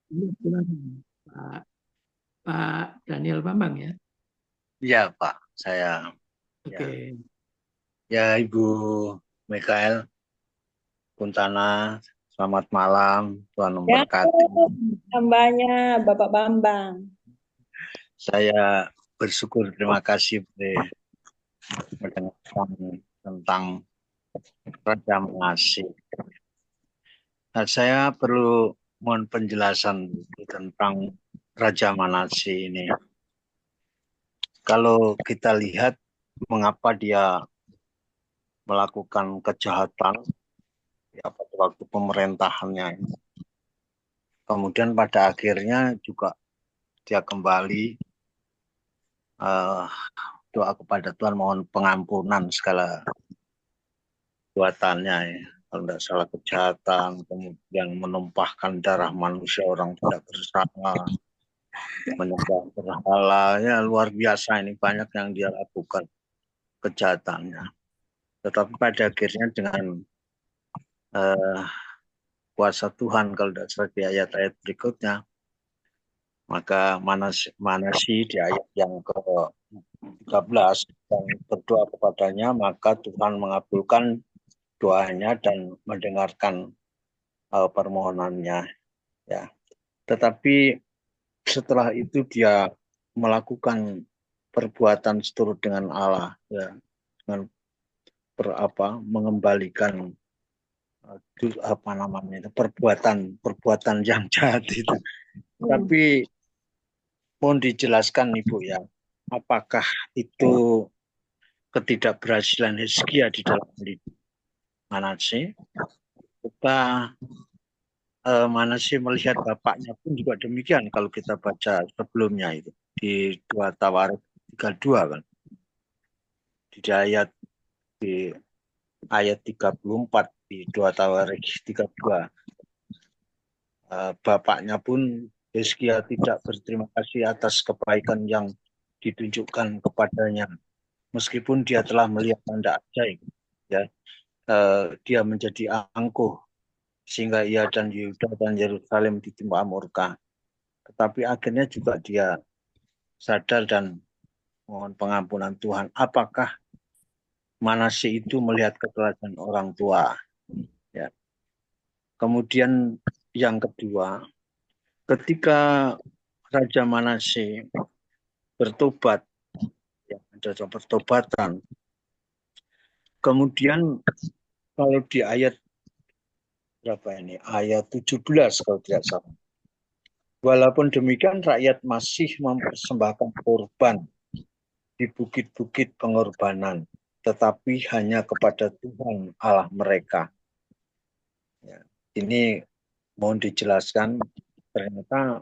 Ini silakan, Pak, Pak Daniel Bambang ya. Iya, Pak. Saya ya, Oke. Ibu Mikael Kuntana, selamat malam. Tuhan Ya, memberkati. tambahnya Bapak Bambang. Saya bersyukur, terima kasih boleh mendengarkan tentang Raja Manasye. Nah, saya perlu mohon penjelasan tentang Raja Manasye ini. Kalau kita lihat mengapa dia melakukan kejahatan ya, pada waktu pemerintahannya. Kemudian pada akhirnya juga dia kembali doa kepada Tuhan, mohon pengampunan segala perbuatannya ya. Kalau tidak salah kejahatan, kemudian menumpahkan darah manusia orang tidak bersalah, menyembah berhala, ya luar biasa, ini banyak yang dia lakukan kejahatannya. Tetapi pada akhirnya dengan eh, kuasa Tuhan, kalau tidak salah di ayat-ayat berikutnya, maka Manasye di ayat yang ke-13 dan berdoa kepadanya, maka Tuhan mengabulkan doanya dan mendengarkan permohonannya ya. Tetapi setelah itu dia melakukan perbuatan seturut dengan Allah ya, dengan mengembalikan apa namanya itu, perbuatan yang jahat itu. Tapi mohon dijelaskan Ibu ya, apakah itu ketidakberhasilan Hizkia di dalam mendidik Manasye? Kita Manasye melihat bapaknya pun juga demikian kalau kita baca sebelumnya itu di 2 Tawarik 32 kan. Di ayat 34 di 2 Tawarik 32 bapaknya pun Hizkia tidak berterima kasih atas kebaikan yang ditunjukkan kepadanya meskipun dia telah melihat tanda ajaib ya. Dia menjadi angkuh sehingga ia dan Yehuda dan Yerusalem ditimpa murka. Tetapi akhirnya juga dia sadar dan mohon pengampunan Tuhan. Apakah Manasye itu melihat keteladanan orang tua? Ya. Kemudian yang kedua, ketika Raja Manasye bertobat, ya, ada pertobatan. Kemudian kalau di ayat berapa ini? Ayat 17 kalau tidak salah. Walaupun demikian rakyat masih mempersembahkan korban di bukit-bukit pengorbanan, tetapi hanya kepada Tuhan Allah mereka. Ya, ini mohon dijelaskan, ternyata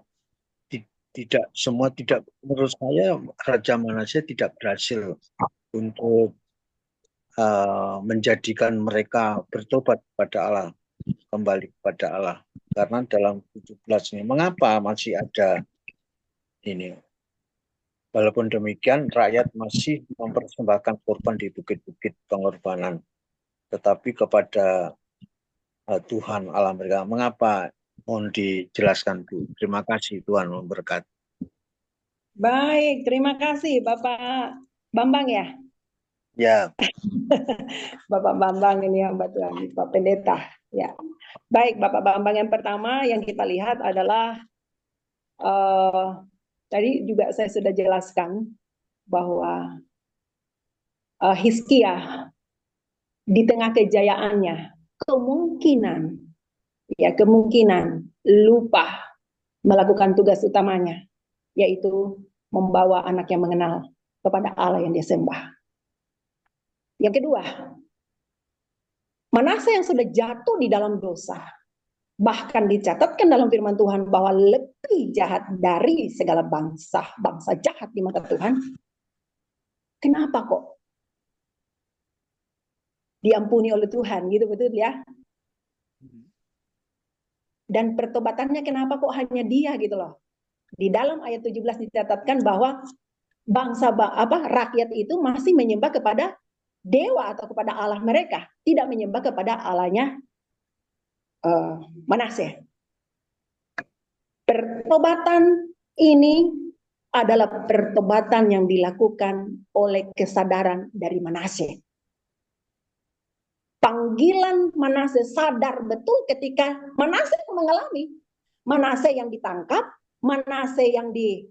tidak semua, tidak, menurut saya Raja Manasye tidak berhasil untuk menjadikan mereka bertobat kepada Allah, kembali kepada Allah. Karena dalam 17 ini, mengapa masih ada ini? Walaupun demikian, rakyat masih mempersembahkan korban di bukit-bukit pengorbanan, tetapi kepada Tuhan Allah mereka. Mengapa? Mohon dijelaskan, Bu. Terima kasih, Tuhan memberkati. Baik, terima kasih Bapak Bambang ya. Ya, Bapak Bambang ini yang Tuhan, Pak Pendeta. Ya. Baik, Bapak Bambang, yang pertama yang kita lihat adalah tadi juga saya sudah jelaskan bahwa Hizkia di tengah kejayaannya kemungkinan lupa melakukan tugas utamanya, yaitu membawa anak yang mengenal kepada Allah yang dia sembah. Yang kedua, Manasye yang sudah jatuh di dalam dosa, bahkan dicatatkan dalam firman Tuhan bahwa lebih jahat dari segala bangsa jahat di mata Tuhan. Kenapa kok diampuni oleh Tuhan gitu, betul ya? Dan pertobatannya kenapa kok hanya dia gitu loh. Di dalam ayat 17 dicatatkan bahwa rakyat itu masih menyembah kepada dewa atau kepada Allah mereka, tidak menyembah kepada Allahnya Manasye. pertobatan ini adalah pertobatan yang dilakukan oleh kesadaran dari Manase. Panggilan Manase sadar betul ketika Manase mengalami. Manase yang ditangkap, Manase yang di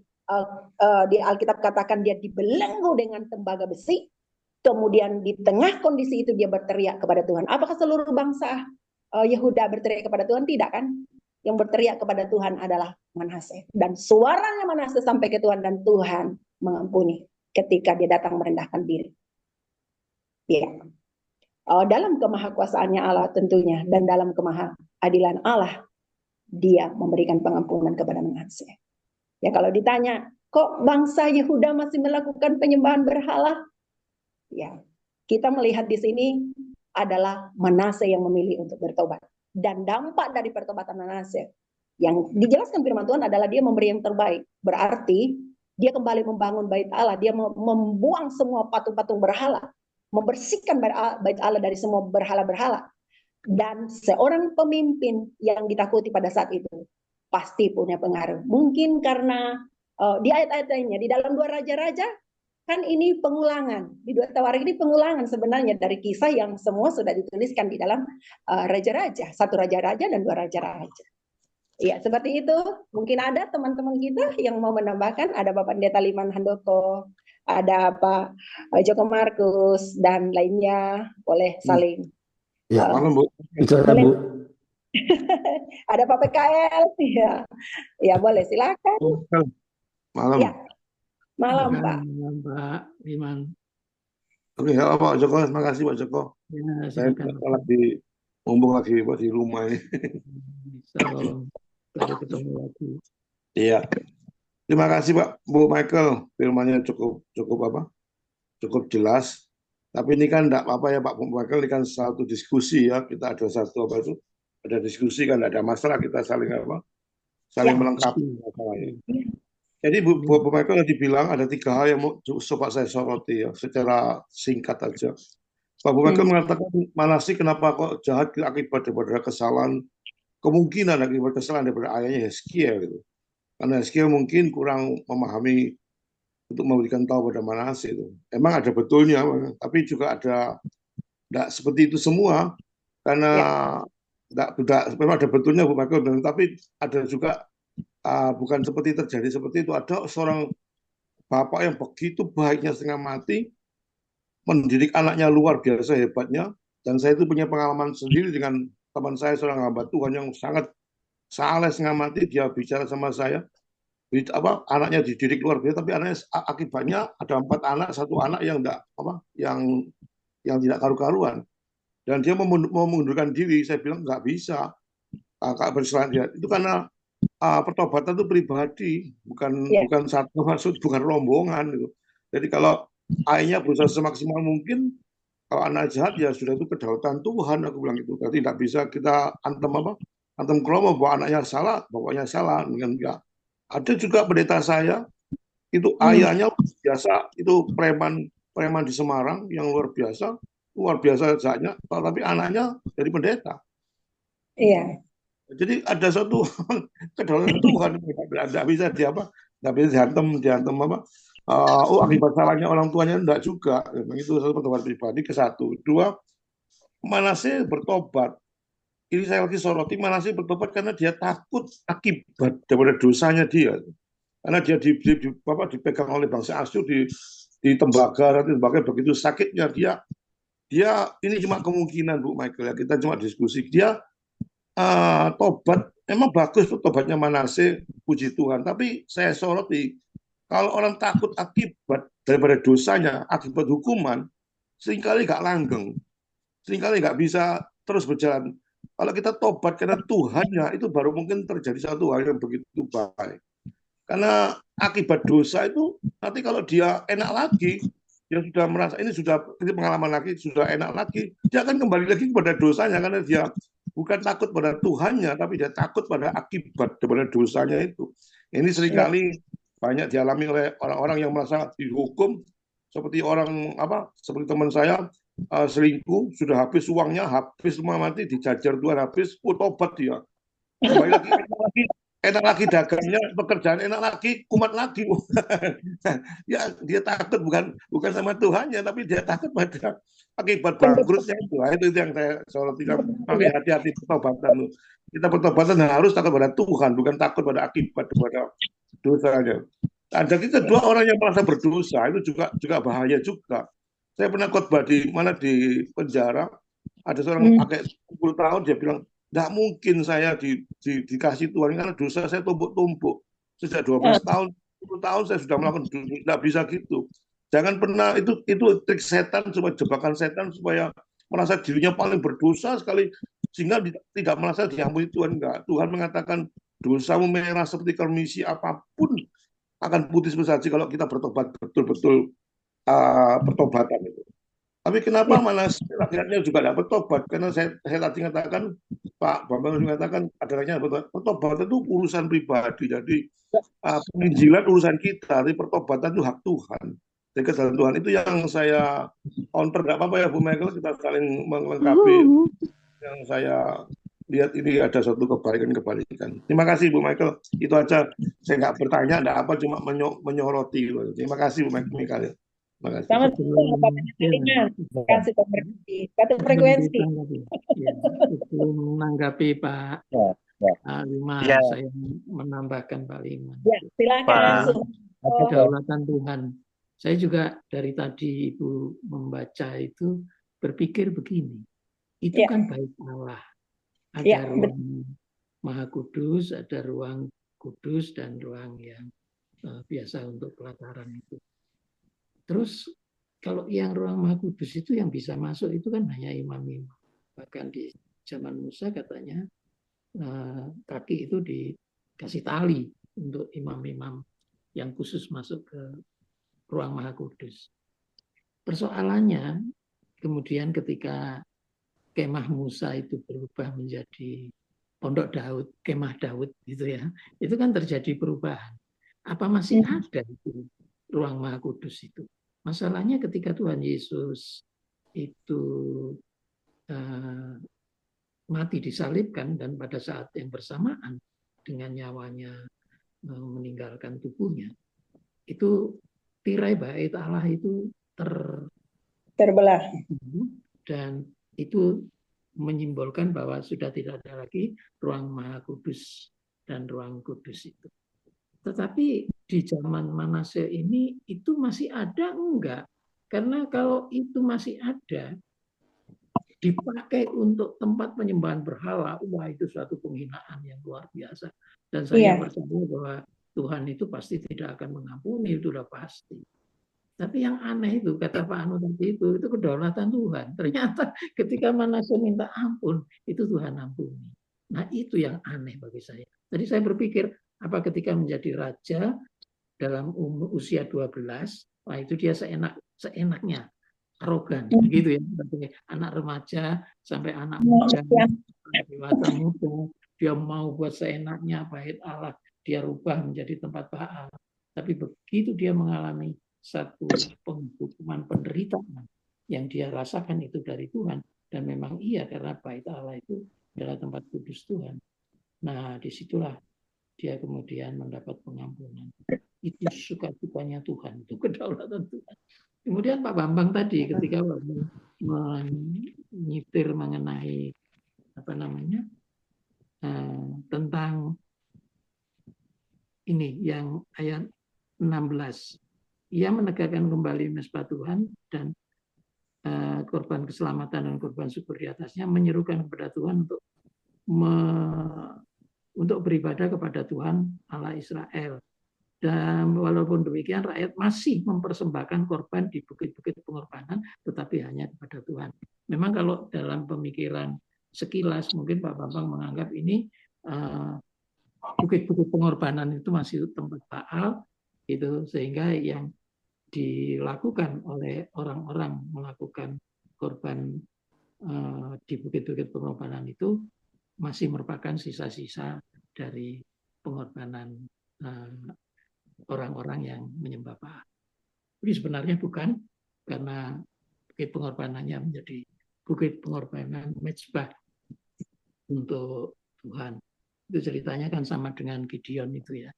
Alkitab katakan dia dibelenggu dengan tembaga besi, kemudian di tengah kondisi itu dia berteriak kepada Tuhan. Apakah seluruh bangsa Yehuda berteriak kepada Tuhan? Tidak kan? Yang berteriak kepada Tuhan adalah Manase. Dan suaranya Manase sampai ke Tuhan dan Tuhan mengampuni ketika dia datang merendahkan diri. Ya. Dalam kemahakuasaannya Allah tentunya dan dalam kemahadilan Allah dia memberikan pengampunan kepada Manase. Ya kalau ditanya, kok bangsa Yehuda masih melakukan penyembahan berhala? Ya, kita melihat di sini adalah Manase yang memilih untuk bertobat. Dan dampak dari pertobatan Manase yang dijelaskan firman Tuhan adalah dia memberi yang terbaik. Berarti dia kembali membangun bait Allah, dia membuang semua patung-patung berhala, membersihkan bait Allah dari semua berhala-berhala. Dan seorang pemimpin yang ditakuti pada saat itu pasti punya pengaruh. Mungkin karena di ayat-ayat lainnya, di dalam 2 Raja-Raja, kan ini pengulangan. Di 2 Tawarik ini pengulangan sebenarnya dari kisah yang semua sudah dituliskan di dalam Raja-Raja. 1 Raja-Raja dan 2 Raja-Raja. Ya, seperti itu. Mungkin ada teman-teman kita yang mau menambahkan. Ada Bapak Pendeta Liman Handoko, ada Pak Joko Markus, dan lainnya. Boleh saling. Ya, malam Bu. Bicara Boleh. Bu. Ada Pak PKL, ya. Ya, boleh silakan. Malam. Ya. Malam, Pak. Malam, Pak Liman. Oke, ya Pak Joko, terima kasih Pak Joko. Ya, Saya silakan. lagi ngomong lagi Pak di rumah ini. Bisa lagi ketemu lagi. Iya. Terima kasih Pak Bu Michael, firmannya cukup jelas. Tapi ini kan enggak apa-apa ya Pak Bu Michael, ini kan satu diskusi ya. Kita ada ada diskusi kan, ada masalah, kita saling melengkapi masalahnya. Jadi Bu Michael tadi bilang ada 3 hal yang mau coba saya soroti ya, secara singkat aja. Pak Bu Michael mengatakan Manase kenapa kok jahat akibat daripada kesalahan, kemungkinan akibat kesalahan daripada ayahnya Hezkiel gitu. Karena Hezkiel mungkin kurang memahami untuk memberikan tahu pada Manase itu. Emang ada betulnya, tapi juga ada tidak seperti itu semua, karena memang ada betulnya Bu Michael, tapi ada juga bukan seperti terjadi seperti itu. Ada seorang bapak yang begitu baiknya setengah mati, mendidik anaknya luar biasa hebatnya, dan saya itu punya pengalaman sendiri dengan teman saya, seorang hamba Tuhan yang sangat saleh setengah mati. Dia bicara sama saya, anaknya dididik luar biasa, tapi anaknya akibatnya ada 4 anak, 1 anak yang tidak karu-karuan, dan dia mau mengundurkan diri. Saya bilang nggak bisa, Kak berselanjutnya itu karena pertobatan itu pribadi, bukan satu maksud, bukan rombongan gitu. Jadi kalau ayahnya berusaha semaksimal mungkin, kalau anak jahat ya sudah, itu kedaulatan Tuhan, aku bilang itu. Jadi tidak bisa kita antem kelompok bahwa anaknya salah, bapaknya salah, dengan enggak. Ada juga pendeta saya itu ayahnya biasa, itu preman di Semarang yang luar biasa jahatnya, tapi anaknya jadi pendeta. Iya. Jadi ada satu kedaulatan Tuhan, tidak bisa dihantem akibat salahnya orang tuanya, enggak juga. Memang itu satu pertobatan pribadi. Ke-1, 2, Manase bertobat. Ini saya lagi soroti, Manase bertobat karena dia takut akibat daripada dosanya dia. Karena dia dipegang oleh bangsa Asyur, di tembaga begitu sakitnya dia ini cuma kemungkinan Bu Michael ya, kita cuma diskusi. Dia tobat, emang bagus tobatnya Manase, puji Tuhan. Tapi saya soroti, kalau orang takut akibat daripada dosanya, akibat hukuman, seringkali nggak langgeng, seringkali nggak bisa terus berjalan. Kalau kita tobat karena Tuhannya, itu baru mungkin terjadi satu hal yang begitu baik. Karena akibat dosa itu, nanti kalau dia enak lagi, dia sudah merasa ini sudah pengalaman lagi, sudah enak lagi, dia akan kembali lagi kepada dosanya, karena dia bukan takut pada Tuhannya, tapi dia takut pada akibat daripada dosanya itu. Ini seringkali banyak dialami oleh orang-orang yang merasa dihukum, seperti seperti teman saya, selingkuh, sudah habis uangnya, habis semua, mati dijajar Tuhan, habis, tobat dia. Kembali lagi, enak lagi dagangnya, pekerjaan enak lagi, kumat lagi. Ya dia takut bukan sama Tuhannya, tapi dia takut pada akibat bangkrutnya itu. Nah, itu yang saya soroti. Makanya hati-hati pertobatan. Kita pertobatan harus takut pada Tuhan, bukan takut pada akibat pada dosanya. Ada kita dua orang yang merasa berdosa itu juga bahaya juga. Saya pernah khotbah di mana di penjara, ada seorang pakai 10 tahun dia bilang tidak mungkin saya dikasih Tuhan karena dosa saya tumpuk-tumpuk. Sejak 12 tahun, 10 tahun saya sudah melakukan dosa, tidak bisa gitu. Jangan pernah itu trik setan supaya jebakan setan supaya merasa dirinya paling berdosa sekali sehingga tidak merasa diampuni Tuhan. Enggak. Tuhan mengatakan dosamu merah seperti kermisi apapun akan putih seperti kalau kita bertobat betul-betul pertobatan itu. Tapi kenapa malah rakyatnya juga tidak bertobat? Karena saya tadi katakan, Pak Bambang mengatakan adanya pertobatan itu urusan pribadi. Jadi penginjilan urusan kita, tapi pertobatan itu hak Tuhan. Jadi kesalahan Tuhan itu yang saya counter, tidak apa-apa ya Bu Michael, kita saling melengkapi. Yang saya lihat ini ada suatu kebalikan. Terima kasih Bu Michael. Itu aja, saya nggak bertanya, tidak apa, cuma menyoroti. Terima kasih Bu Michael. Terima kasih. Satu frekuensi. Sebelum menanggapi Pak Liman, saya menambahkan Pak Liman. Ya, silakan langsung. Kedaulatan Tuhan. Saya juga dari tadi Ibu membaca itu berpikir begini. Itu kan baik Allah. Ada ruang Maha Kudus, ada ruang kudus dan ruang yang biasa untuk pelataran itu. Terus kalau yang ruang Maha Kudus itu yang bisa masuk itu kan hanya imam-imam. Bahkan di zaman Musa katanya kaki itu dikasih tali untuk imam-imam yang khusus masuk ke ruang Maha Kudus. Persoalannya kemudian ketika kemah Musa itu berubah menjadi pondok Daud, kemah Daud gitu ya, itu kan terjadi perubahan. Apa masih ada itu ruang Maha Kudus itu? Masalahnya ketika Tuhan Yesus itu mati disalibkan dan pada saat yang bersamaan dengan nyawanya meninggalkan tubuhnya, itu tirai bait Allah itu terbelah dan itu menyimbolkan bahwa sudah tidak ada lagi ruang Maha Kudus dan ruang kudus itu. Tetapi di zaman Manase ini itu masih ada enggak? Karena kalau itu masih ada dipakai untuk tempat penyembahan berhala, wah itu suatu penghinaan yang luar biasa. Dan saya percaya bahwa Tuhan itu pasti tidak akan mengampuni, itu sudah pasti. Tapi yang aneh itu, kata Pak Anu tadi itu kedaulatan Tuhan. Ternyata ketika Manase minta ampun, itu Tuhan ampuni. Nah itu yang aneh bagi saya. Tadi saya berpikir, apa ketika menjadi raja dalam usia 12, wah itu dia seenaknya, arogan, gitu ya. Anak remaja sampai anak muda, dewasa muda, dia mau buat seenaknya bait Allah, dia rubah menjadi tempat Baal. Tapi begitu dia mengalami satu penghukuman penderitaan yang dia rasakan itu dari Tuhan, dan memang iya karena bait Allah itu adalah tempat kudus Tuhan. Nah disitulah dia kemudian mendapat pengampunan. Itu suka-sukanya Tuhan, itu kedaulatan Tuhan. Kemudian Pak Bambang tadi ketika menyitir mengenai tentang ini yang ayat 16. Ia menegakkan kembali mezbah Tuhan dan korban keselamatan dan korban syukur di atasnya, menyerukan kepada Tuhan untuk beribadah kepada Tuhan Allah Israel. Dan walaupun demikian rakyat masih mempersembahkan korban di bukit-bukit pengorbanan, tetapi hanya kepada Tuhan. Memang kalau dalam pemikiran sekilas mungkin Pak Bambang menganggap ini bukit-bukit pengorbanan itu masih tempat Baal, itu sehingga yang dilakukan oleh orang-orang melakukan korban di bukit-bukit pengorbanan itu masih merupakan sisa-sisa dari pengorbanan orang-orang yang menyembah Baal. Tapi sebenarnya bukan, karena bukit pengorbanannya menjadi bukit pengorbanan mezbah untuk Tuhan. Itu ceritanya kan sama dengan Gideon itu ya.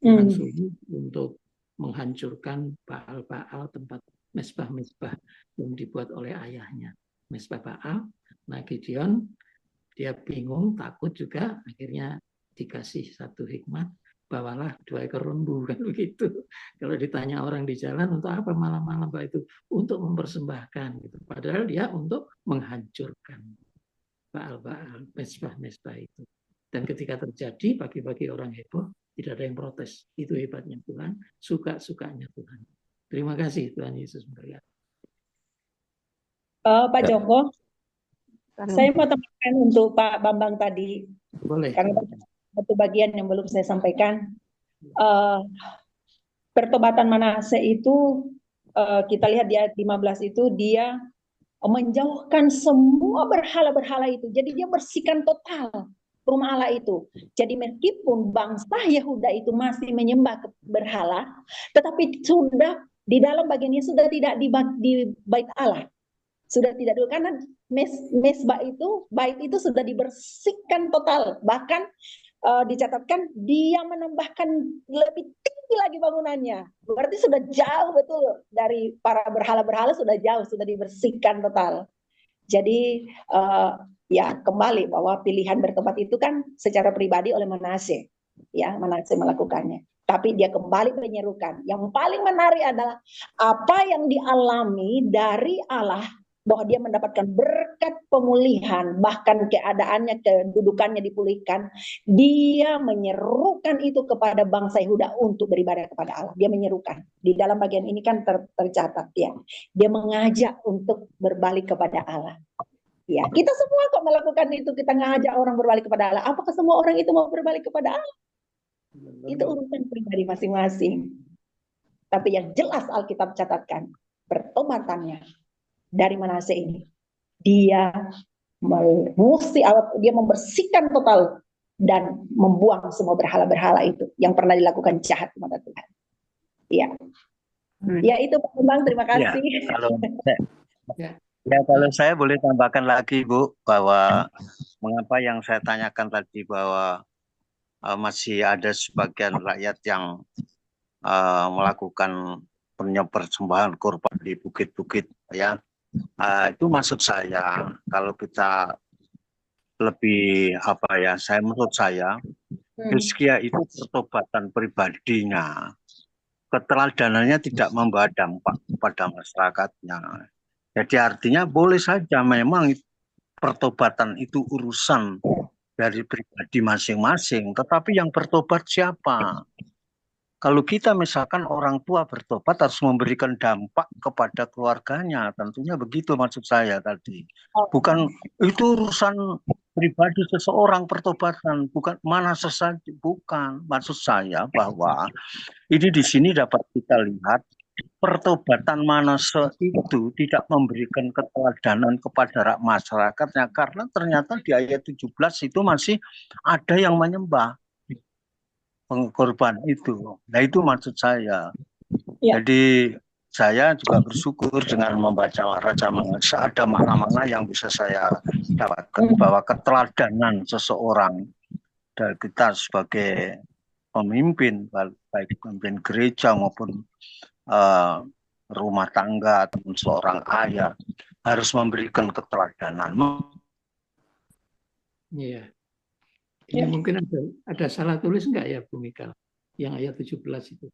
Hmm. Langsung untuk menghancurkan Baal-Baal, tempat mesbah-mesbah yang dibuat oleh ayahnya. Mesbah Baal. Nah Gideon dia bingung, takut juga, akhirnya dikasih satu hikmat, bawalah 2 ekor lembu, kan begitu. Kalau ditanya orang di jalan, untuk apa malam-malam Pak itu? Untuk mempersembahkan, gitu. Padahal dia untuk menghancurkan Baal-Baal, mesbah-mesbah itu. Dan ketika terjadi, pagi-pagi orang heboh, tidak ada yang protes. Itu hebatnya Tuhan, suka-sukanya Tuhan. Terima kasih Tuhan Yesus memberkati. Pak Joko, saya mau tambahkan untuk Pak Bambang tadi, Boleh. karena satu bagian yang belum saya sampaikan. Pertobatan Manase itu kita lihat di ayat 15 itu dia menjauhkan semua berhala-berhala itu. Jadi dia bersihkan total rumah Allah itu. Jadi meskipun bangsa Yehuda itu masih menyembah berhala, tetapi sudah di dalam bagiannya sudah tidak di bait Allah. Sudah tidak dulu, karena mesbah itu, bait itu sudah dibersihkan total. Bahkan dicatatkan dia menambahkan lebih tinggi lagi bangunannya. Berarti sudah jauh betul dari para berhala-berhala, sudah jauh, sudah dibersihkan total. Jadi ya kembali bahwa pilihan bertobat itu kan secara pribadi oleh Manase, ya Manase melakukannya. Tapi dia kembali menyerukan. Yang paling menarik adalah apa yang dialami dari Allah, bahwa dia mendapatkan berkat pemulihan, bahkan keadaannya, kedudukannya dipulihkan. Dia menyerukan itu kepada bangsa Yehuda untuk beribadah kepada Allah. Dia menyerukan. Di dalam bagian ini kan tercatat ya. Dia mengajak untuk berbalik kepada Allah. Ya, kita semua kok melakukan itu, kita ngajak orang berbalik kepada Allah. Apakah semua orang itu mau berbalik kepada Allah? Itu urusan pribadi masing-masing. Tapi yang jelas Alkitab catatkan, pertobatannya dari Manase ini, dia membersihkan total dan membuang semua berhala-berhala itu yang pernah dilakukan jahat kepada Tuhan. Iya. Ya itu Pak Bambang, terima kasih. Kalau saya boleh tambahkan lagi Bu, bahwa mengapa yang saya tanyakan tadi bahwa masih ada sebagian rakyat yang melakukan persembahan kurban di bukit-bukit ya. Itu maksud saya, kalau kita lebih menurut saya Hizkia itu pertobatan pribadinya, keteladanannya tidak membawa dampak kepada masyarakatnya. Jadi artinya boleh saja memang pertobatan itu urusan dari pribadi masing-masing, tetapi yang bertobat siapa? Kalau kita misalkan orang tua bertobat harus memberikan dampak kepada keluarganya, tentunya begitu maksud saya tadi. Bukan itu urusan pribadi seseorang pertobatan, bukan mana saja, bukan. Maksud saya bahwa ini di sini dapat kita lihat pertobatan Manase itu tidak memberikan keteladanan kepada masyarakatnya, karena ternyata di ayat 17 itu masih ada yang menyembah pengkorban itu. Nah itu maksud saya. Ya. Jadi saya juga bersyukur dengan membaca Raja Manase ada makna-makna yang bisa saya dapatkan bahwa keteladanan seseorang dan kita sebagai pemimpin, baik pemimpin gereja maupun rumah tangga ataupun seorang ayah harus memberikan keteladanan. Iya. Ini mungkin ada salah tulis enggak ya Bu Mika? Yang ayat 17 itu.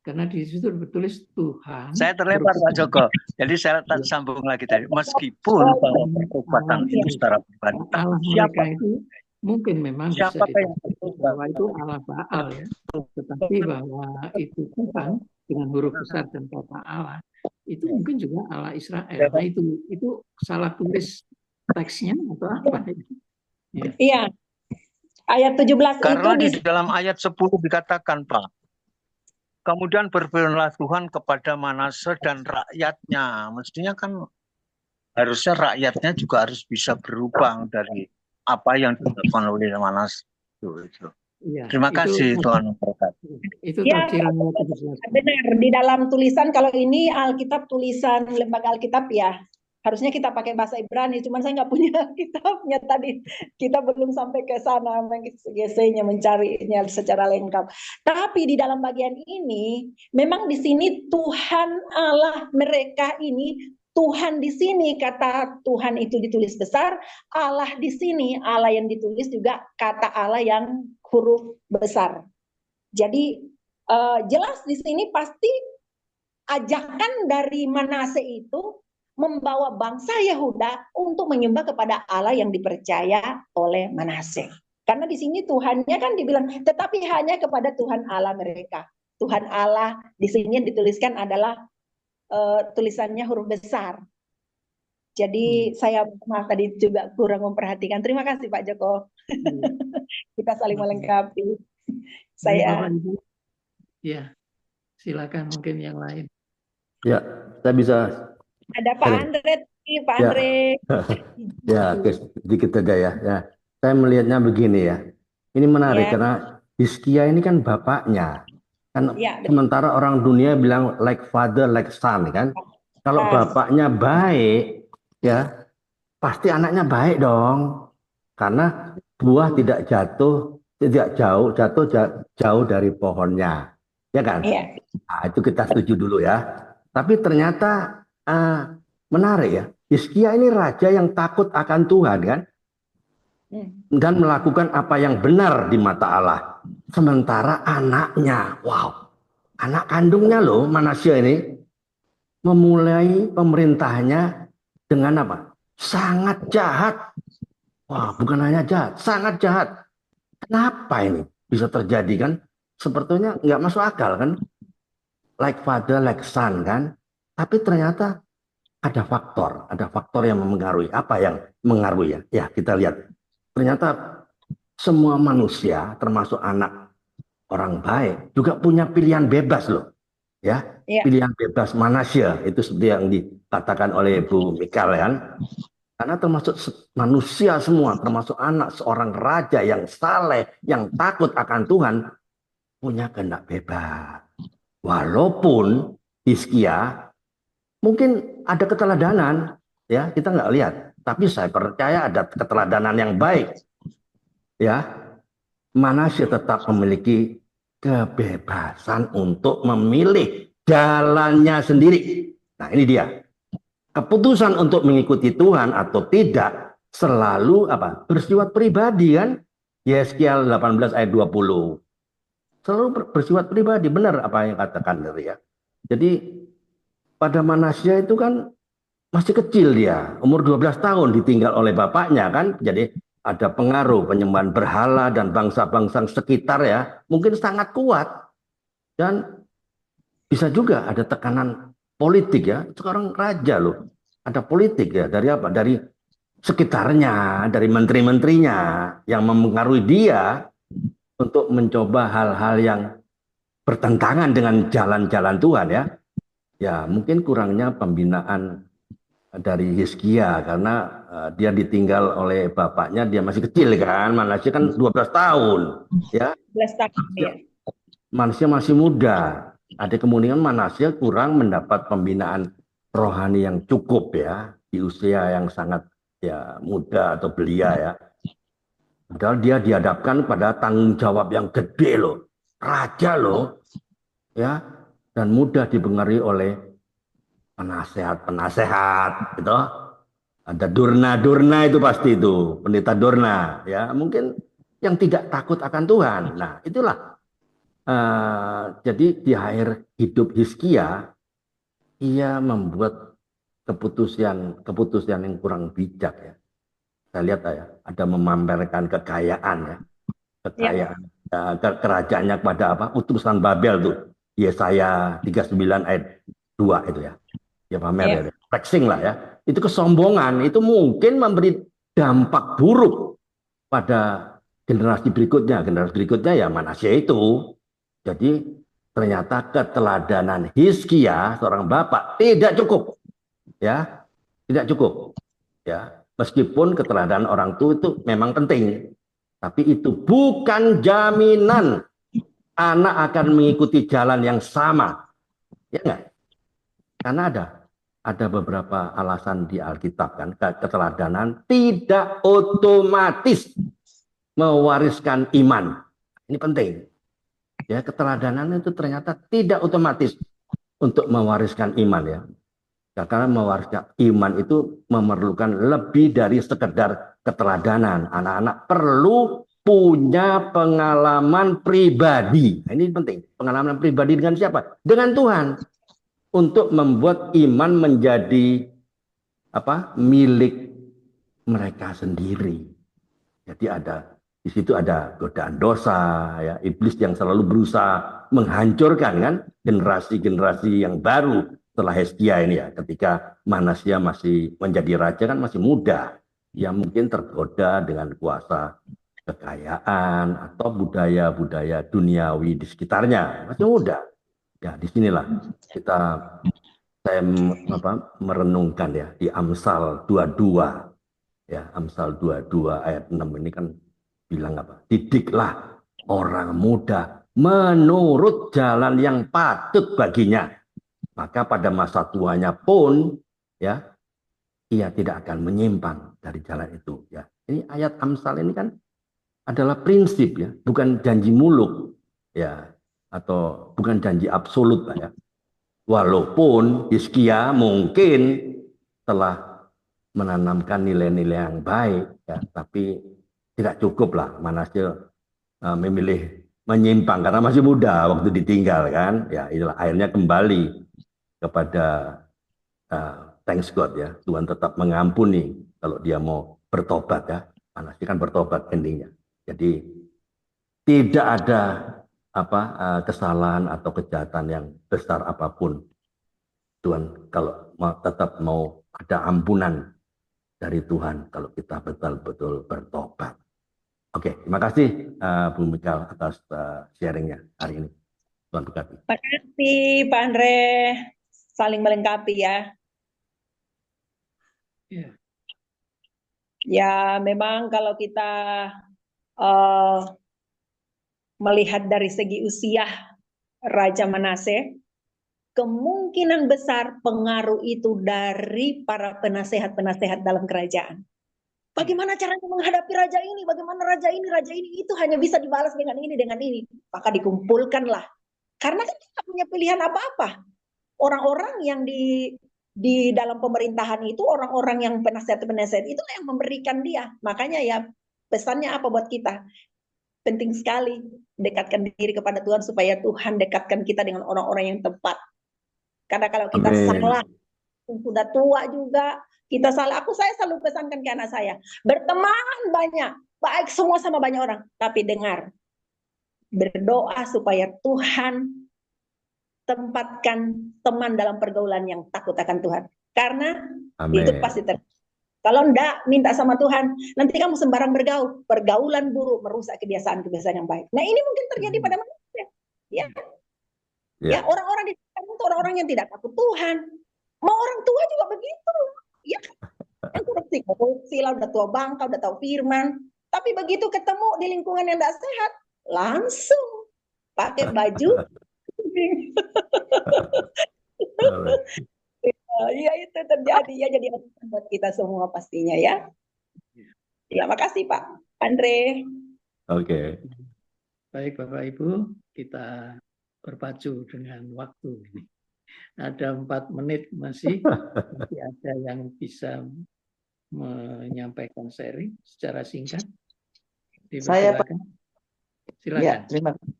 Karena di situ tertulis Tuhan. Saya terlempar Pak Joko. Jadi saya sambung lagi tadi. Meskipun bahwa pertobatan itu secara pribadi, Allah mereka itu mungkin memang bisa yang bahwa itu Allah Baal ya. Tetapi bahwa itu Tuhan dengan huruf besar dan kata Allah itu mungkin juga Allah Israel. Nah itu salah tulis teksnya atau apa? Iya. Ayat 17 karena itu di dalam ayat 10 dikatakan Pak, kemudian berfirmanlah Tuhan kepada Manase dan rakyatnya. Mestinya kan harusnya rakyatnya juga harus bisa berubah dari apa yang dilakukan oleh Manase. Ya, terima kasih Tuhan memberkati. Itu ya, benar di dalam tulisan, kalau ini Alkitab tulisan Lembaga Alkitab ya, Harusnya kita pakai bahasa Ibrani, cuman saya nggak punya kitabnya tadi. Kita belum sampai ke sana GC-nya mencarinya secara lengkap. Tapi di dalam bagian ini, memang di sini Tuhan Allah mereka ini, Tuhan di sini kata Tuhan itu ditulis besar, Allah di sini, Allah yang ditulis juga kata Allah yang huruf besar. Jadi jelas di sini pasti ajakan dari Manase itu membawa bangsa Yehuda untuk menyembah kepada Allah yang dipercaya oleh Manase. Karena di sini Tuhannya kan dibilang, tetapi hanya kepada Tuhan Allah mereka. Tuhan Allah di sini yang dituliskan adalah tulisannya huruf besar. Jadi saya maaf tadi juga kurang memperhatikan. Terima kasih Pak Joko. Kita saling melengkapi. Saya. Ya, silakan mungkin yang lain. Ya, saya bisa. Ada Pak Andre, Pak Andre. Ya, sedikit saja ya. Saya melihatnya begini ya. Ini menarik karena Hizkia ini kan bapaknya. Kan sementara orang dunia bilang like father, like son kan. Kalau bapaknya baik, ya pasti anaknya baik dong. Karena buah tidak jauh dari pohonnya. Ya kan? Nah, itu kita setuju dulu ya. Tapi ternyata menarik ya. Hizkia ini raja yang takut akan Tuhan kan. Dan melakukan apa yang benar di mata Allah. Sementara anaknya, wow, anak kandungnya loh, Manasya ini memulai pemerintahnya dengan apa? Sangat jahat. Wah, bukan hanya jahat, sangat jahat. Kenapa ini bisa terjadi kan? Sepertinya nggak masuk akal kan? Like father, like son kan? Tapi ternyata ada faktor yang mempengaruhi. Apa yang mengaruhi ya? Ya, kita lihat. Ternyata semua manusia, termasuk anak orang baik, juga punya pilihan bebas loh. Ya, pilihan bebas Manasya itu seperti yang dikatakan oleh Bu Mikal kan. Karena termasuk manusia semua, termasuk anak seorang raja yang saleh, yang takut akan Tuhan, punya kehendak bebas. Walaupun Hizkia mungkin ada keteladanan, ya kita nggak lihat. Tapi saya percaya ada keteladanan yang baik. Ya, Manasya tetap memiliki kebebasan untuk memilih jalannya sendiri. Nah ini dia. Keputusan untuk mengikuti Tuhan atau tidak selalu bersifat pribadi kan? Yeskiel 18 ayat 20. Selalu bersifat pribadi, benar apa yang katakan dari ya. Jadi pada Manasya itu kan masih kecil dia, umur 12 tahun ditinggal oleh bapaknya kan. Jadi ada pengaruh penyembahan berhala dan bangsa-bangsa sekitar ya, mungkin sangat kuat. Dan bisa juga ada tekanan politik ya, sekarang raja loh. Ada politik ya, dari apa? Dari sekitarnya, dari menteri-menterinya yang mempengaruhi dia untuk mencoba hal-hal yang bertentangan dengan jalan-jalan Tuhan ya. Ya mungkin kurangnya pembinaan dari Hizkia karena dia ditinggal oleh bapaknya, dia masih kecil kan, Manasya kan 12 tahun ya. 12 tahun ya. Manasya masih muda. Ada kemungkinan Manasya kurang mendapat pembinaan rohani yang cukup ya di usia yang sangat ya muda atau belia ya. Padahal dia dihadapkan pada tanggung jawab yang gede loh, raja loh ya, dan mudah dipengaruhi oleh penasehat gitu. Ada durna itu pasti itu, pendeta durna ya, mungkin yang tidak takut akan Tuhan. Nah, itulah jadi di akhir hidup Hizkia ia membuat keputusan yang kurang bijak ya. Saya lihat ya, ada memamerkan kekayaan ya. Kekayaan kerajaannya kepada apa? Utusan Babel tuh. Yesaya 39 ayat 2 itu ya. Ya pamer ya, flexing lah ya. Itu kesombongan, itu mungkin memberi dampak buruk pada generasi berikutnya. Generasi berikutnya ya Manasya itu. Jadi ternyata keteladanan Hizkia seorang bapak tidak cukup. Ya, tidak cukup. Ya, meskipun keteladanan orang tua itu memang penting, tapi itu bukan jaminan anak akan mengikuti jalan yang sama. Ya enggak? Karena ada beberapa alasan di Alkitab kan, keteladanan tidak otomatis mewariskan iman. Ini penting. Ya, keteladanan itu ternyata tidak otomatis untuk mewariskan iman ya. Karena mewariskan iman itu memerlukan lebih dari sekedar keteladanan. Anak-anak perlu punya pengalaman pribadi. Nah, ini penting. Pengalaman pribadi dengan siapa? Dengan Tuhan. Untuk membuat iman menjadi milik mereka sendiri. Jadi di situ ada godaan dosa, ya, iblis yang selalu berusaha menghancurkan kan generasi-generasi yang baru setelah Hizkia ini ya. Ketika Manasya masih menjadi raja kan masih muda, ya mungkin tergoda dengan kuasa kekayaan atau budaya-budaya duniawi di sekitarnya, masih muda. Ya, disinilah saya merenungkan ya di Amsal 22. Ya, Amsal 22 ayat 6 ini kan bilang apa? Didiklah orang muda menurut jalan yang patut baginya. Maka pada masa tuanya pun ya ia tidak akan menyimpang dari jalan itu ya. Ini ayat Amsal ini kan adalah prinsip ya, bukan janji muluk ya, atau bukan janji absolut lah ya. Walaupun Hizkia mungkin telah menanamkan nilai-nilai yang baik ya, tapi tidak cukup lah Manasya memilih menyimpang karena masih muda waktu ditinggal kan ya. Itulah akhirnya kembali kepada thanks God ya, Tuhan tetap mengampuni kalau dia mau bertobat ya. Manasya kan bertobat endingnya. Jadi tidak ada kesalahan atau kejahatan yang besar apapun. Tuhan kalau tetap mau ada ampunan dari Tuhan kalau kita betul-betul bertobat. Oke, terima kasih Bu Mikal atas sharingnya hari ini. Tuhan berkati. Terima kasih Pak Andre, saling melengkapi ya. Ya, memang kalau kita melihat dari segi usia Raja Manasye, kemungkinan besar pengaruh itu dari para penasehat-penasehat dalam kerajaan. Bagaimana caranya menghadapi raja ini? Bagaimana raja ini? Itu hanya bisa dibalas dengan ini, dengan ini. Maka dikumpulkanlah. Karena kan kita punya pilihan apa-apa. Orang-orang yang di dalam pemerintahan itu, orang-orang yang penasehat-penasehat itu yang memberikan dia. Makanya ya pesannya apa buat kita? Penting sekali dekatkan diri kepada Tuhan supaya Tuhan dekatkan kita dengan orang-orang yang tepat. Karena kalau kita salah, sudah tua juga, kita salah. Saya selalu pesankan ke anak saya, berteman banyak, baik semua sama banyak orang, tapi dengar, berdoa supaya Tuhan tempatkan teman dalam pergaulan yang takut akan Tuhan. Karena itu pasti terjadi. Kalau enggak, minta sama Tuhan, nanti kamu sembarang bergaul, pergaulan buruk merusak kebiasaan-kebiasaan yang baik. Nah, ini mungkin terjadi pada manusia. Ya, orang-orang di sekitar itu orang-orang yang tidak takut Tuhan. Mau orang tua juga begitu. Ya, yang korupsi lah, udah tua bangka, udah tahu firman. Tapi begitu ketemu di lingkungan yang tidak sehat, langsung pakai baju. Ya itu terjadi ya, jadi buat kita semua pastinya ya. Terima kasih Pak Andre. Oke. Baik Bapak Ibu, kita berpacu dengan waktu ini. Ada 4 menit masih ada yang bisa menyampaikan sharing secara singkat. Saya Pak. Silakan. Ya, terima kasih.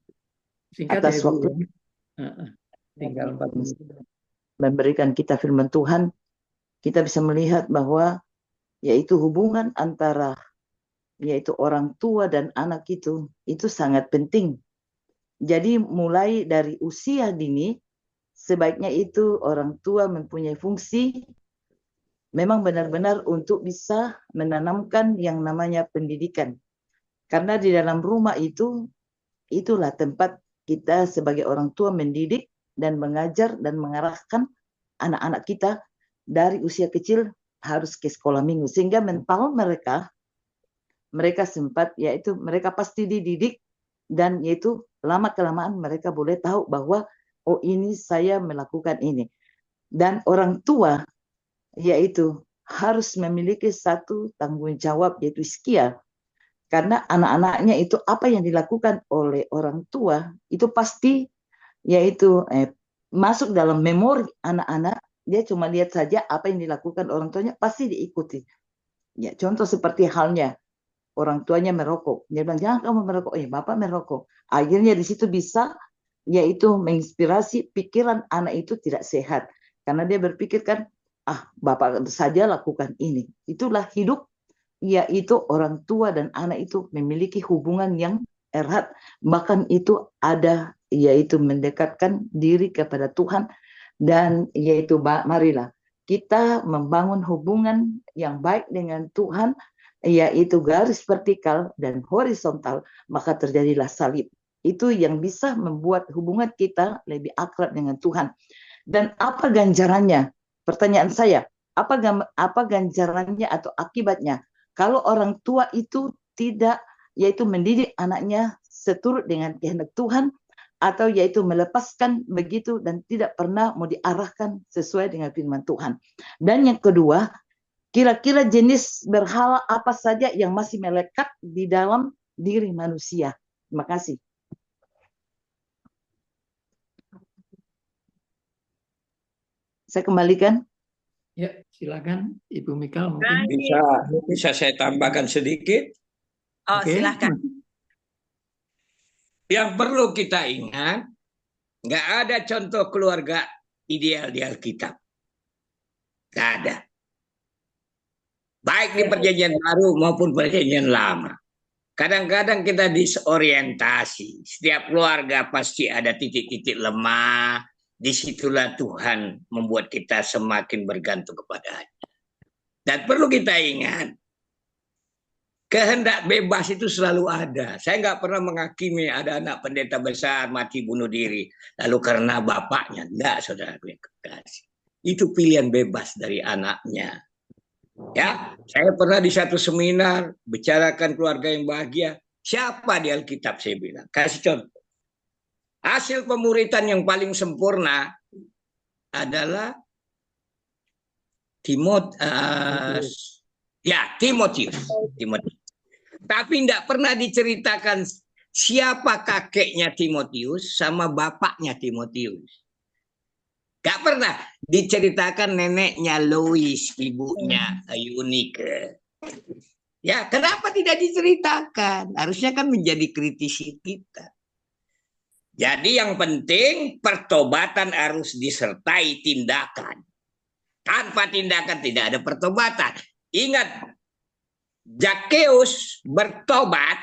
Singkat atas ya, waktu. Tinggal 4 menit. Memberikan kita firman Tuhan, kita bisa melihat bahwa yaitu hubungan antara yaitu orang tua dan anak itu sangat penting. Jadi mulai dari usia dini sebaiknya itu orang tua mempunyai fungsi memang benar-benar untuk bisa menanamkan yang namanya pendidikan. Karena di dalam rumah itulah tempat kita sebagai orang tua mendidik dan mengajar dan mengarahkan anak-anak kita dari usia kecil harus ke sekolah minggu. Sehingga mental mereka sempat, yaitu mereka pasti dididik dan yaitu lama-kelamaan mereka boleh tahu bahwa oh ini saya melakukan ini. Dan orang tua yaitu harus memiliki satu tanggung jawab, yaitu Hizkia. Karena anak-anaknya itu apa yang dilakukan oleh orang tua itu pasti yaitu masuk dalam memori anak-anak. Dia cuma lihat saja apa yang dilakukan orang tuanya, pasti diikuti. Ya, contoh seperti halnya orang tuanya merokok, dia bilang jangan kamu merokok, bapak merokok. Akhirnya di situ bisa yaitu menginspirasi pikiran anak itu tidak sehat, karena dia berpikir kan, bapak saja lakukan ini. Itulah hidup, yaitu orang tua dan anak itu memiliki hubungan yang erat, bahkan itu ada yaitu mendekatkan diri kepada Tuhan. Dan yaitu marilah kita membangun hubungan yang baik dengan Tuhan, yaitu garis vertikal dan horizontal, maka terjadilah salib. Itu yang bisa membuat hubungan kita lebih akrab dengan Tuhan. Dan apa ganjarannya? Pertanyaan saya, apa ganjarannya atau akibatnya kalau orang tua itu tidak yaitu mendidik anaknya seturut dengan kehendak Tuhan, atau yaitu melepaskan begitu dan tidak pernah mau diarahkan sesuai dengan firman Tuhan. Dan yang kedua, kira-kira jenis berhala apa saja yang masih melekat di dalam diri manusia? Terima kasih. Saya kembalikan. Ya, silakan Ibu Mikal mungkin. Bisa saya tambahkan sedikit? Oke. Silakan. Yang perlu kita ingat, nggak ada contoh keluarga ideal di Alkitab. Nggak ada. Baik di Perjanjian Baru maupun Perjanjian Lama. Kadang-kadang kita disorientasi. Setiap keluarga pasti ada titik-titik lemah. Disitulah Tuhan membuat kita semakin bergantung kepada-Nya. Dan perlu kita ingat, kehendak bebas itu selalu ada. Saya nggak pernah menghakimi ada anak pendeta besar mati bunuh diri. Lalu karena bapaknya. Enggak, saudara kasih. Itu pilihan bebas dari anaknya. Ya, saya pernah di satu seminar bicarakan keluarga yang bahagia. Siapa di Alkitab saya bilang? Kasih contoh. Hasil pemuritan yang paling sempurna adalah Timotius. Tapi tidak pernah diceritakan siapa kakeknya Timotius sama bapaknya Timotius. Gak pernah diceritakan neneknya Lois, ibunya Eunike. Ya, kenapa tidak diceritakan? Harusnya kan menjadi kritisi kita. Jadi yang penting pertobatan harus disertai tindakan. Tanpa tindakan tidak ada pertobatan. Ingat, Zakheus bertobat,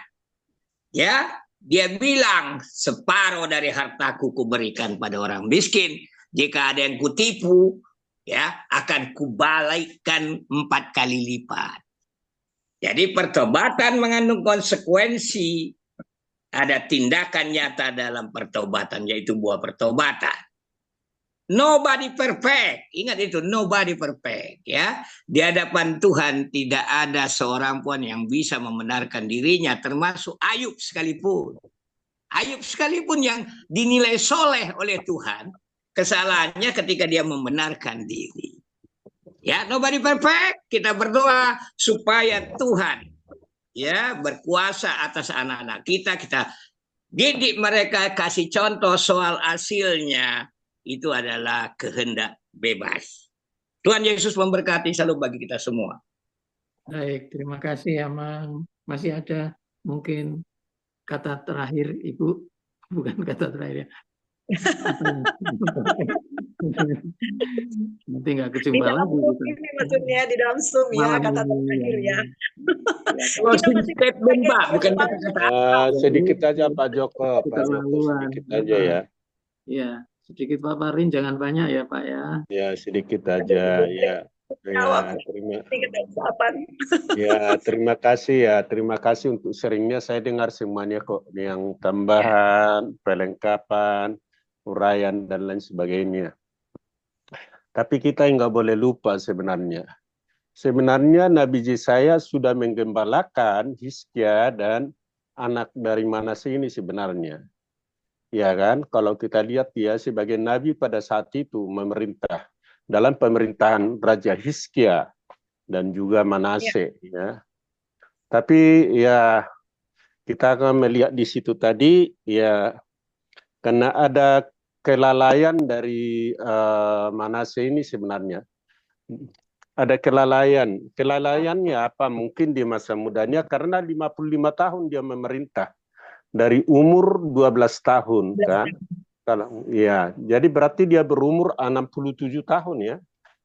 ya, dia bilang separuh dari hartaku kuberikan pada orang miskin. Jika ada yang kutipu, ya, akan kubalikkan 4 kali lipat. Jadi pertobatan mengandung konsekuensi. Ada tindakan nyata dalam pertobatan, yaitu buah pertobatan. Nobody perfect. Ingat itu, nobody perfect. Ya, di hadapan Tuhan tidak ada seorang pun yang bisa membenarkan dirinya, termasuk Ayub sekalipun. Ayub sekalipun yang dinilai soleh oleh Tuhan, kesalahannya ketika dia membenarkan diri. Ya, nobody perfect. Kita berdoa supaya Tuhan ya berkuasa atas anak-anak kita didik mereka, kasih contoh soal hasilnya. Itu adalah kehendak bebas. Tuhan Yesus memberkati selalu bagi kita semua. Baik, terima kasih Amang. Masih ada mungkin kata terakhir Ibu, bukan kata terakhir ya. Nanti nggak kejumpa lagi. Ini maksudnya di dalam Zoom ya, kata terakhir ya. Statement Pak, bukan kata-kata. Sedikit aja Pak Joko, sedikit aja ya. Iya, sedikit Pak Parin, jangan banyak ya Pak ya. Ya, sedikit aja ya. Terima kasih ya. Terima kasih untuk seringnya saya dengar semuanya kok, yang tambahan, perlengkapan, uraian dan lain sebagainya. Tapi kita nggak boleh lupa sebenarnya. Sebenarnya Nabi Yesaya sudah menggembalakan Hizkia dan anak dari Manasye ini sebenarnya. Ya kan, kalau kita lihat dia sebagai nabi pada saat itu memerintah. dalam pemerintahan Raja Hizkia dan juga Manase, ya. Tapi ya kita akan melihat di situ tadi, ya, karena ada kelalaian dari Manase ini sebenarnya. Ada kelalaian. Kelalaiannya apa? Mungkin di masa mudanya karena 55 tahun dia memerintah. Dari umur 12 tahun kan. Kalau ya, jadi berarti dia berumur 67 tahun ya.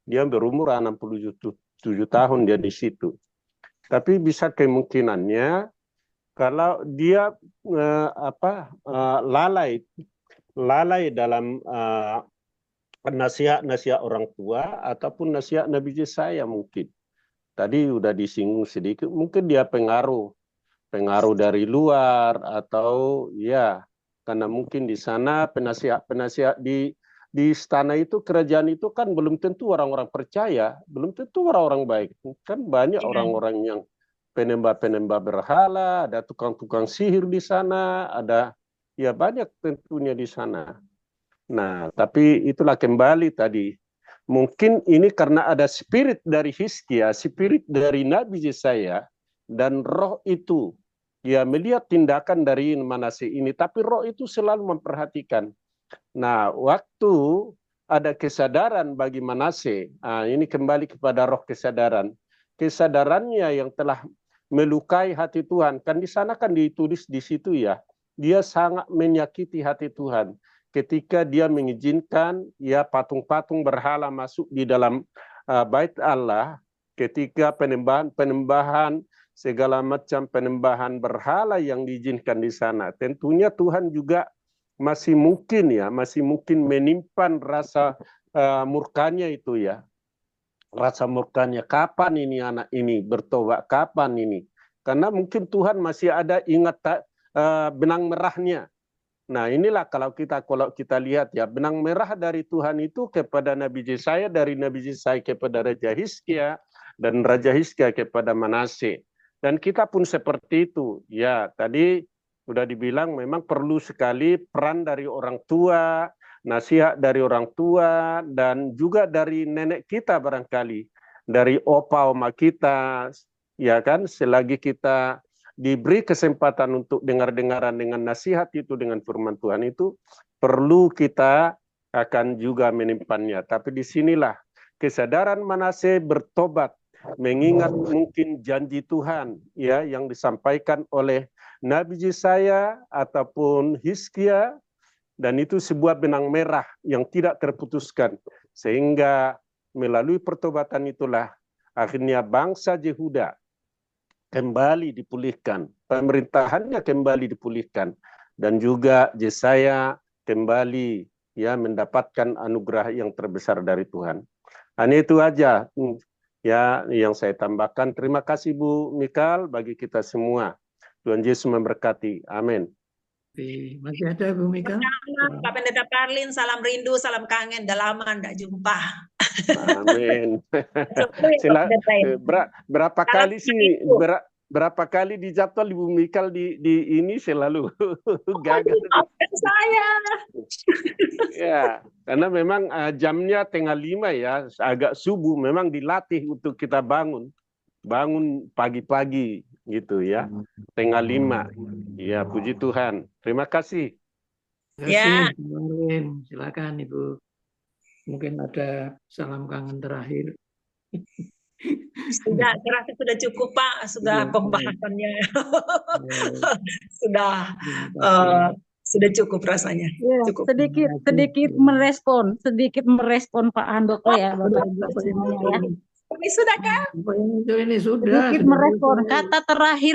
Dia berumur 67 tahun dia di situ. Tapi bisa kemungkinannya kalau dia lalai dalam nasihat-nasihat orang tua ataupun nasihat Nabi Yesaya mungkin. Tadi udah disinggung sedikit, mungkin dia pengaruh dari luar atau ya karena mungkin di sana penasihat di istana itu, kerajaan itu kan belum tentu orang-orang percaya, belum tentu orang-orang baik. Kan banyak orang-orang yang penembak-penembak berhala, ada tukang-tukang sihir di sana, ada ya banyak tentunya di sana. Nah, tapi itulah kembali tadi. Mungkin ini karena ada spirit dari Hizkia, spirit dari Nabi Yesaya, dan roh itu, ya melihat tindakan dari Manase ini, tapi roh itu selalu memperhatikan. Nah, waktu ada kesadaran bagi Manase, ini kembali kepada roh kesadaran. Kesadarannya yang telah melukai hati Tuhan. Kan di sana kan ditulis di situ ya, dia sangat menyakiti hati Tuhan. Ketika dia mengizinkan ya patung-patung berhala masuk di dalam bait Allah, ketika penembahan segala macam penembahan berhala yang diizinkan di sana, tentunya Tuhan juga masih mungkin menyimpan rasa murkanya itu ya, rasa murkanya. Kapan ini anak ini bertobat? Kapan ini? Karena mungkin Tuhan masih ada ingat benang merahnya. Nah, inilah kalau kita lihat ya, benang merah dari Tuhan itu kepada Nabi Yesaya, dari Nabi Yesaya kepada Raja Hizkia, dan Raja Hizkia kepada Manase. Dan kita pun seperti itu. Ya, tadi sudah dibilang memang perlu sekali peran dari orang tua, nasihat dari orang tua, dan juga dari nenek kita barangkali, dari opa oma kita, ya kan, selagi kita diberi kesempatan untuk dengar-dengaran dengan nasihat itu, dengan firman Tuhan itu, perlu kita akan juga menyimpannya. Tapi disinilah kesadaran Manase bertobat, mengingat mungkin janji Tuhan ya yang disampaikan oleh Nabi Yesaya ataupun Hizkia, dan itu sebuah benang merah yang tidak terputuskan. Sehingga melalui pertobatan itulah akhirnya bangsa Yehuda kembali dipulihkan, pemerintahannya kembali dipulihkan, dan juga Yesaya kembali ya mendapatkan anugerah yang terbesar dari Tuhan. Hanya itu aja ya yang saya tambahkan. Terima kasih Bu Mikal bagi kita semua. Tuhan Yesus memberkati. Amin. Masih ada Bu Mikal? Pak Pendeta Parlin, salam rindu, salam kangen, udah lama enggak jumpa. Amin. Berapa kali sih? Berapa kali dijadwal Ibu Mikal di ini selalu gagal. Saya. Ya, karena memang jamnya tengah 5 ya, agak subuh. Memang dilatih untuk kita bangun pagi-pagi gitu ya, tengah 5. Ya, puji Tuhan. Terima kasih. Ya. Silakan Ibu. Mungkin ada salam kangen terakhir. Sudah cukup Pak, sudah pembahasannya. Sudah cukup rasanya. Ya, cukup. Sedikit merespon Pak Handoko ya, Bapak Ibu semuanya ya. Ini sudah kan? Ini sudah. Sedikit merespon kata terakhir